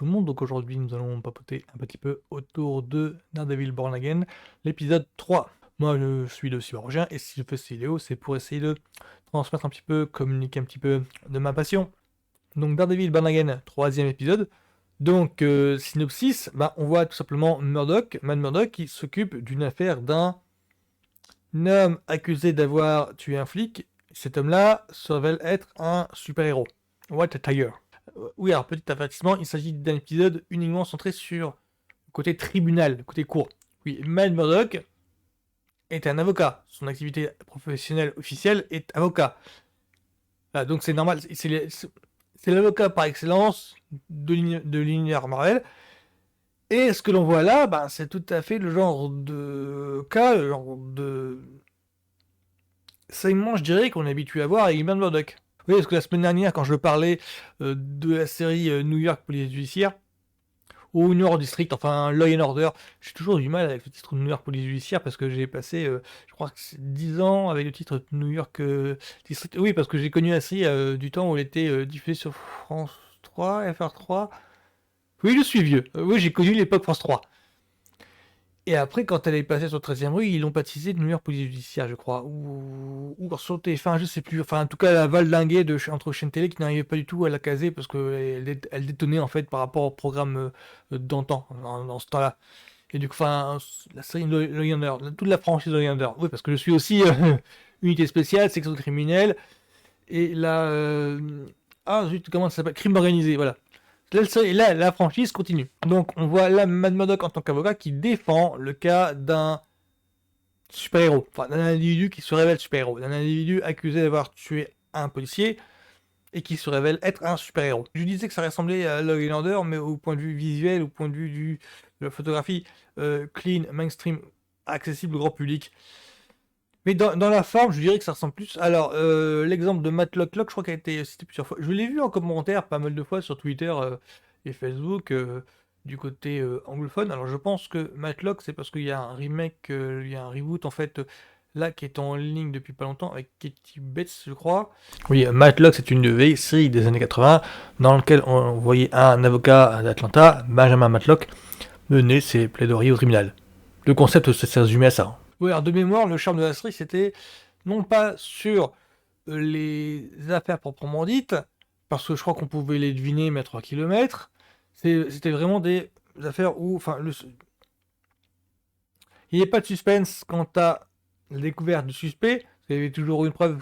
tout le monde, donc aujourd'hui nous allons papoter un petit peu autour de Daredevil Born Again, l'épisode 3. Moi je suis le chirurgien et si je fais ces vidéos c'est pour essayer de transmettre un petit peu, communiquer un petit peu de ma passion. Donc Daredevil Born Again, troisième épisode. Donc synopsis, on voit tout simplement Murdock, Matt Murdock qui s'occupe d'une affaire d'un homme accusé d'avoir tué un flic. Cet homme-là se révèle être un super-héros. What a tiger. Oui, alors petit avertissement, il s'agit d'un épisode uniquement centré sur le côté tribunal, le côté court. Oui, Matt Murdock est un avocat. Son activité professionnelle officielle est avocat. Ah, donc c'est normal, c'est l'avocat par excellence de l'univers Marvel. Et ce que l'on voit là, c'est tout à fait le genre de cas, le genre de segment, je dirais, qu'on est habitué à voir avec Matt Murdock. Oui, parce que la semaine dernière, quand je parlais de la série New York Police Judiciaire, ou New York District, enfin Law and Order, j'ai toujours du mal avec le titre New York Police Judiciaire parce que j'ai passé, je crois que c'est 10 ans avec le titre New York District. Oui, parce que j'ai connu la série du temps où elle était diffusée sur France 3, FR3. Oui, je suis vieux. Oui, j'ai connu l'époque France 3. Et après, quand elle est passée sur 13e rue, ils l'ont baptisée New York Police Judiciaire, je crois. Ou sur TF1, je sais plus. Enfin, en tout cas, la valdinguée entre chaînes télé qui n'arrivait pas du tout à la caser parce qu'elle détonnait en fait par rapport au programme d'antan, dans ce temps-là. Et du coup, enfin, la série Law and Order, toute la franchise Law and Order. Oui, parce que je suis aussi unité spéciale, section criminelle. Et là. Ah, zut, comment ça s'appelle? Crime organisé, voilà. Là, la franchise continue. Donc, on voit là Matt Murdock en tant qu'avocat qui défend le cas d'un super-héros, enfin d'un individu qui se révèle super-héros, d'un individu accusé d'avoir tué un policier et qui se révèle être un super-héros. Je disais que ça ressemblait à Law and Order, mais au point de vue visuel, au point de vue de la photographie clean, mainstream, accessible au grand public. Mais dans la forme, je dirais que ça ressemble plus. Alors, l'exemple de Matlock, je crois qu'il a été cité plusieurs fois. Je l'ai vu en commentaire pas mal de fois sur Twitter et Facebook du côté anglophone. Alors, je pense que Matlock, c'est parce qu'il y a un remake, il y a un reboot en fait là qui est en ligne depuis pas longtemps avec Katie Bates, je crois. Oui, Matlock, c'est une vieille série des années 80 dans laquelle on voyait un avocat d'Atlanta, Benjamin Matlock, mener ses plaidoiries au tribunal. Le concept, ça se résumait à ça. Oui, alors de mémoire, le charme de la série, c'était non pas sur les affaires proprement dites, parce que je crois qu'on pouvait les deviner mettre à kilomètres, c'était vraiment des affaires où, enfin, il n'y avait pas de suspense quant à la découverte du suspect, il y avait toujours une preuve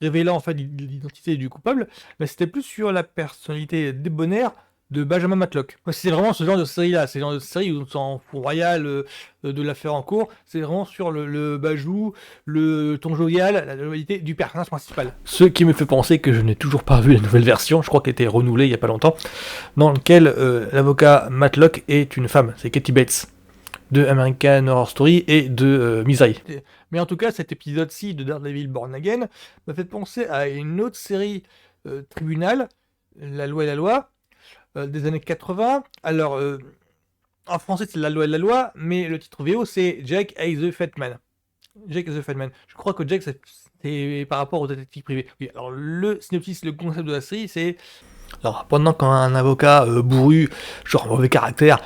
révélant en fait l'identité du coupable, mais c'était plus sur la personnalité débonnaire de Benjamin Matlock. C'est vraiment ce genre de série-là, c'est le genre de série où on s'en fout royal de l'affaire en cours, c'est vraiment sur le bajou, le ton jovial, la jovialité du personnage principal. Ce qui me fait penser que je n'ai toujours pas vu la nouvelle version, je crois qu'elle a été renouvelée il n'y a pas longtemps, dans lequel l'avocat Matlock est une femme, c'est Katie Bates, de American Horror Story et de Misery. Mais en tout cas, cet épisode-ci de Daredevil Born Again m'a fait penser à une autre série tribunal, La Loi et la Loi, des années 80. Alors, en français, c'est La Loi et la Loi, mais le titre VO, c'est Jake et the Fat Man. Jake et the Fat Man. Je crois que Jake, c'est par rapport au détective privé. Oui, alors le synopsis, le concept de la série, c'est... Alors, pendant qu'un avocat bourru, genre mauvais caractère,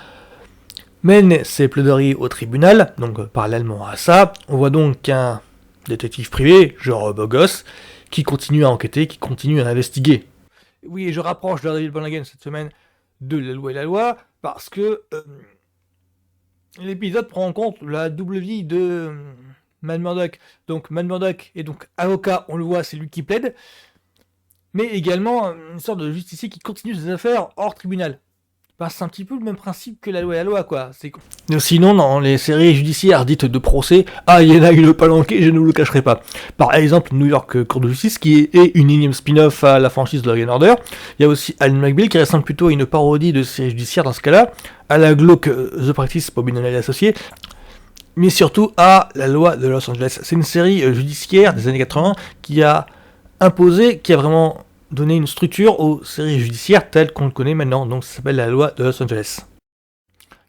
mène ses plaidoiries au tribunal, donc parallèlement à ça, on voit donc un détective privé, genre beau gosse, qui continue à enquêter, qui continue à investiguer. Oui, et je rapproche de Daredevil Born Again cette semaine de La Loi et la Loi, parce que l'épisode prend en compte la double vie de Matt Murdock. Donc Matt Murdock est donc avocat, on le voit, c'est lui qui plaide, mais également une sorte de justicier qui continue ses affaires hors tribunal. C'est un petit peu le même principe que La Loi et la Loi, quoi. Sinon, dans les séries judiciaires dites de procès, il y en a une palanquée, je ne vous le cacherai pas. Par exemple, New York Cour de Justice, qui est une énième spin-off à la franchise Law and Order. Il y a aussi Alan McBeal, qui ressemble plutôt à une parodie de série judiciaire dans ce cas-là, à la glauque The Practice, Bobby Donnelly associé, mais surtout à La Loi de Los Angeles. C'est une série judiciaire des années 80 qui a imposé, qui a vraiment donner une structure aux séries judiciaires telles qu'on le connaît maintenant, donc ça s'appelle La Loi de Los Angeles.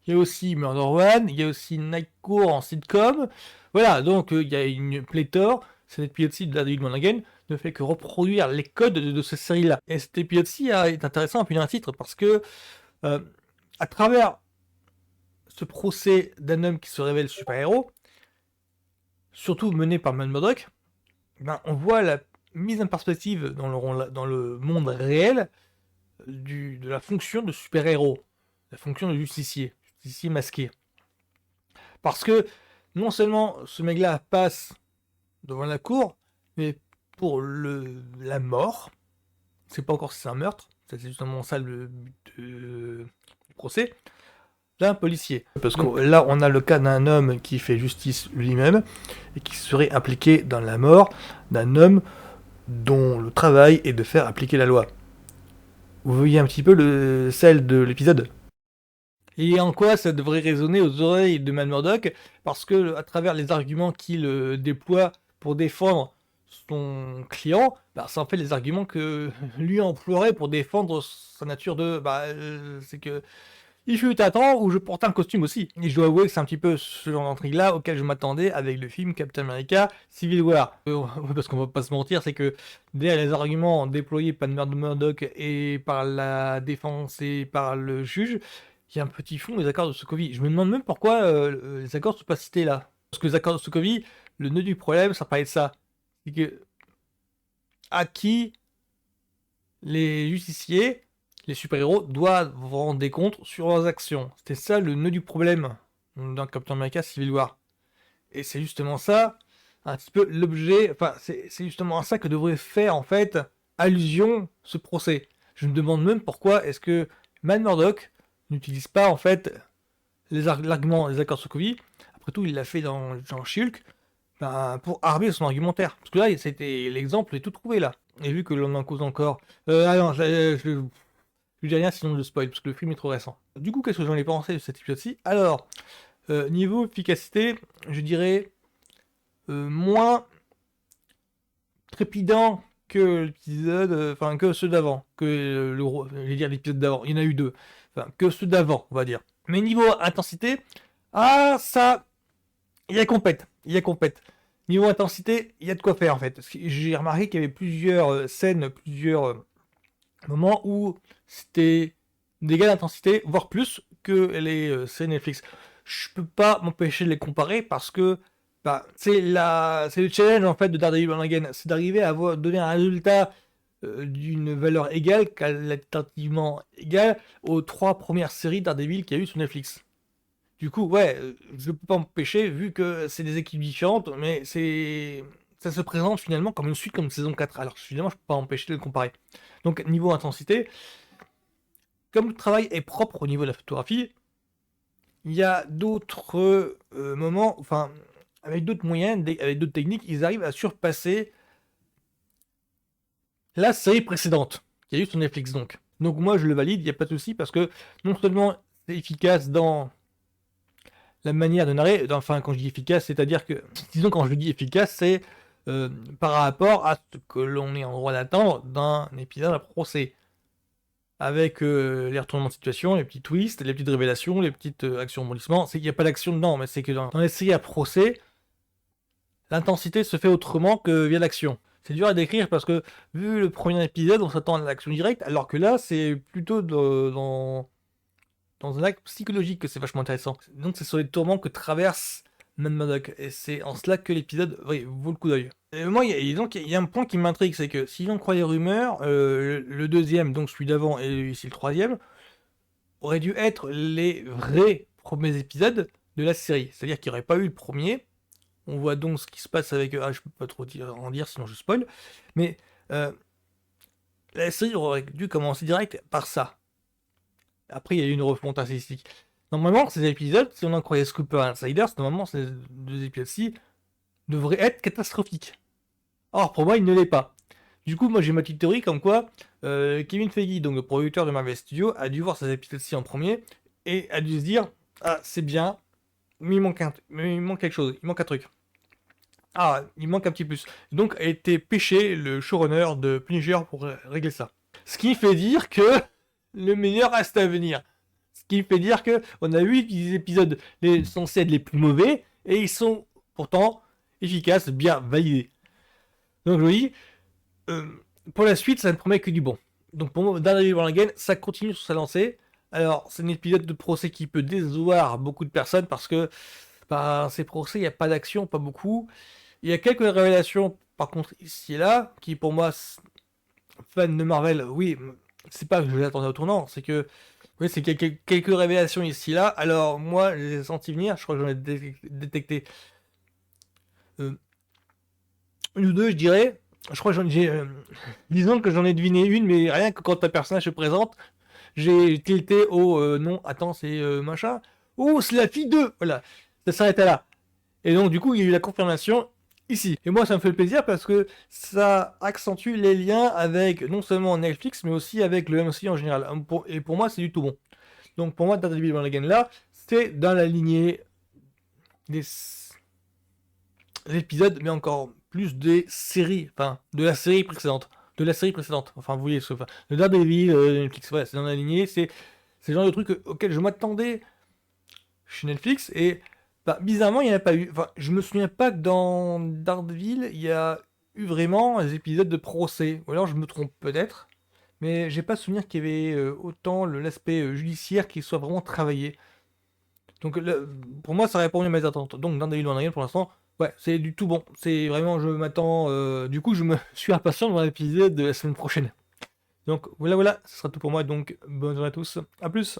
Il y a aussi Murder One, il y a aussi Night Court en sitcom, voilà, donc il y a une pléthore. Cet épisode-ci de Daredevil Born Again ne fait que reproduire les codes de cette série-là. Et cet épisode-ci est intéressant à plusieurs titres, parce que à travers ce procès d'un homme qui se révèle super-héros, surtout mené par Matt Murdock, ben, on voit la mise en perspective dans le monde réel de la fonction de super-héros, la fonction de justicier masqué. Parce que non seulement ce mec-là passe devant la cour, mais pour la mort, c'est pas encore si c'est un meurtre, c'est justement ça le but du procès, d'un policier. Parce que là, on a le cas d'un homme qui fait justice lui-même et qui serait impliqué dans la mort d'un homme dont le travail est de faire appliquer la loi. Vous voyez un petit peu le sel de l'épisode. Et en quoi ça devrait résonner aux oreilles de Matt Murdock, parce que à travers les arguments qu'il déploie pour défendre son client, bah, ça en fait les arguments que lui emploierait pour défendre sa nature de... c'est que... Il fut un temps où je portais un costume aussi. Et je dois avouer que c'est un petit peu ce genre d'intrigue-là auquel je m'attendais avec le film Captain America Civil War. Parce qu'on va pas se mentir, c'est que derrière les arguments déployés par Matt Murdock et par la défense et par le juge, il y a un petit fond des accords de Sokovie. Je me demande même pourquoi les accords ne sont pas cités là. Parce que les accords de Sokovie, le nœud du problème, ça parlait de ça. C'est que à qui les justiciers, les super-héros, doivent rendre des comptes sur leurs actions. C'était ça le nœud du problème dans Captain America Civil War. Et c'est justement ça, un petit peu l'objet, enfin, c'est justement à ça que devrait faire en fait allusion ce procès. Je me demande même pourquoi est-ce que Matt Murdock n'utilise pas en fait l'argument des accords Sokovie. Après tout, il l'a fait dans She-Hulk, ben, pour armer son argumentaire. Parce que là, c'était l'exemple est tout trouvé là. Et vu que l'on en cause encore. Ah non, je dis rien sinon je spoil, parce que le film est trop récent. Du coup, qu'est-ce que j'en ai pensé de cet épisode-ci? Alors, niveau efficacité, je dirais moins trépidant que l'épisode, enfin que ceux d'avant, que je vais dire l'épisode d'avant, il y en a eu deux, enfin que ceux d'avant, on va dire. Mais niveau intensité, ah ça, il y a compète, Niveau intensité, il y a de quoi faire en fait. J'ai remarqué qu'il y avait plusieurs scènes, plusieurs moments où c'était dégâts d'intensité, voire plus que les séries Netflix. Je peux pas m'empêcher de les comparer parce que bah, c'est le challenge en fait de Daredevil Born Again, c'est d'arriver à donner un résultat d'une valeur égale, qualitativement égale aux 3 premières séries Daredevil qu'il y a eu sur Netflix. Du coup, ouais, je peux pas m'empêcher, vu que c'est des équipes différentes, mais ça se présente finalement comme une suite comme saison 4. Alors finalement, je peux pas m'empêcher de le comparer. Donc niveau intensité, comme le travail est propre au niveau de la photographie, il y a d'autres moments, enfin, avec d'autres moyens, avec d'autres techniques, ils arrivent à surpasser la série précédente, qui a eu sur Netflix donc. Donc moi je le valide, il n'y a pas de souci, parce que non seulement c'est efficace dans la manière de narrer, enfin quand je dis efficace, c'est-à-dire que, disons quand je dis efficace, c'est par rapport à ce que l'on est en droit d'attendre d'un épisode à procès. Avec les retournements de situation, les petits twists, les petites révélations, les petites actions rebondissements. C'est qu'il n'y a pas d'action dedans, mais c'est que dans les séries à procès, l'intensité se fait autrement que via l'action. C'est dur à décrire parce que, vu le premier épisode, on s'attend à l'action directe, alors que là, c'est plutôt dans un acte psychologique que c'est vachement intéressant. Donc c'est sur les tourments que traverse Matt Murdock, et c'est en cela que l'épisode vaut le coup d'œil. Moi, il y a un point qui m'intrigue, c'est que si l'on croit les rumeurs, le deuxième, donc celui d'avant, et ici le troisième, aurait dû être les vrais premiers épisodes de la série. C'est-à-dire qu'il n'y aurait pas eu le premier. On voit donc ce qui se passe avec... Ah, je peux pas trop en dire, sinon je spoil. Mais la série aurait dû commencer direct par ça. Après, il y a eu une refonte artistique. Normalement, ces épisodes, si on en croyait Scooper Insiders, normalement, ces deux épisodes-ci devraient être catastrophiques. Or, pour moi, il ne l'est pas. Du coup, moi, j'ai ma petite théorie comme quoi Kevin Feige, donc le producteur de Marvel Studios, a dû voir ces épisodes-ci en premier et a dû se dire « Ah, c'est bien, mais il manque quelque chose, il manque un truc. Ah, il manque un petit plus. » Donc, a été pêché le showrunner de Punisher pour régler ça. Ce qui fait dire que le meilleur reste à venir. Ce qui fait dire que on a 8 épisodes censés être les plus mauvais, et ils sont pourtant efficaces, bien validés. Donc je vous dis, pour la suite, ça ne promet que du bon. Donc pour moi, Daredevil Born Again, ça continue sur sa lancée, Alors, c'est un épisode de procès qui peut décevoir beaucoup de personnes parce que bah, ces procès, il n'y a pas d'action, pas beaucoup. Il y a quelques révélations, par contre, ici et là, qui pour moi, fan de Marvel, oui, c'est pas que je les attendais au tournant, c'est que, oui, c'est quelques révélations ici et là. Alors, moi, je les ai sentis venir, je crois que j'en ai détecté euh, une ou deux, je dirais. Je crois que disons que j'en ai deviné une, mais rien que quand un personnage se présente, j'ai tilté au non, attends, c'est machin. Oh, c'est la fille de. Voilà, ça s'arrêtait là. Et donc, du coup, il y a eu la confirmation ici. Et moi, ça me fait plaisir parce que ça accentue les liens avec non seulement Netflix, mais aussi avec le MCU en général. Et pour moi, c'est du tout bon. Donc, pour moi, Daredevil Born Again là, c'est dans la lignée des épisodes, mais encore plus des séries, enfin, de la série précédente. De la série précédente. Enfin, vous voyez, enfin, le Daredevil, Netflix, ouais, c'est dans la lignée, c'est le genre de truc auquel je m'attendais chez Netflix, et bah, bizarrement, il n'y en a pas eu. Enfin, je me souviens pas que dans Daredevil, il y a eu vraiment des épisodes de procès. Ou alors je me trompe peut-être, mais j'ai pas souvenir qu'il y avait autant l'aspect judiciaire qui soit vraiment travaillé. Donc pour moi, ça répond à mes attentes. Donc Daredevil One Again, pour l'instant, ouais, c'est du tout bon. C'est vraiment, je m'attends. Du coup, je me suis impatient de voir l'épisode de la semaine prochaine. Donc voilà, voilà, ce sera tout pour moi. Donc bonne journée à tous. À plus.